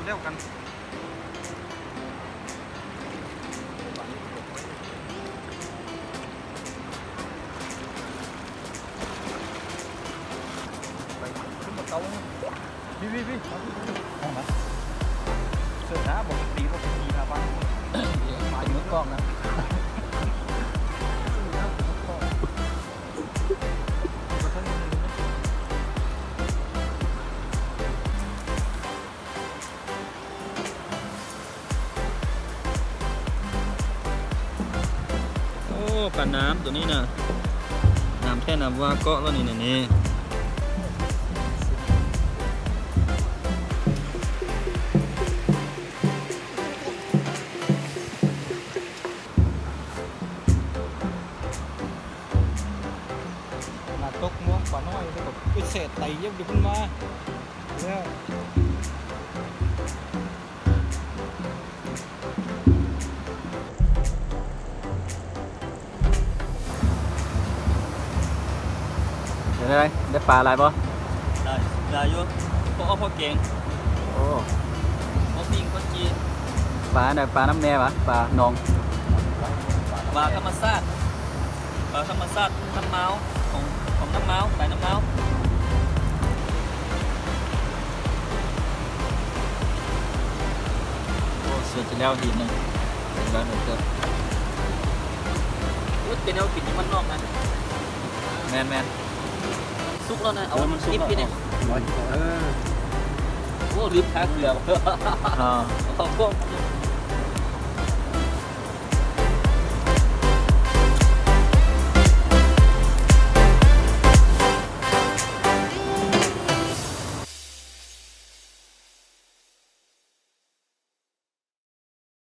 เร็วกันไปขึ้นมาเตาพี่ห้องนะเสือนะบอกตีบอกตีนะบ้างมาอยู่กล้องนะปลาน้ำตัวนี้นะน้ำแค่น้ำว่าเกาะแล้วนี่นี่มาตกม้วงปลาน้อยแล้วแบบเศษไตเยอะอยู่ขึ้นมาแล้วได้ปลาอะไรป่ะได้อยู่พอเก่งโอ้พอปิ้งพอจีปลาไหนปลาน้ำแม่ปะปลาหนองปลาธรรมชาติน้ำเมาของน้ำเมาปลาน้ำเมาโอ้เสือจะแล้วหินนึงเป็นบ้านเกิดเป็นเอาปิดมันนอกนะแมนซุกแล้วนะเอามันซุกพี่เนี่ยโอ้ลืมท้าเกลือขอบคุณ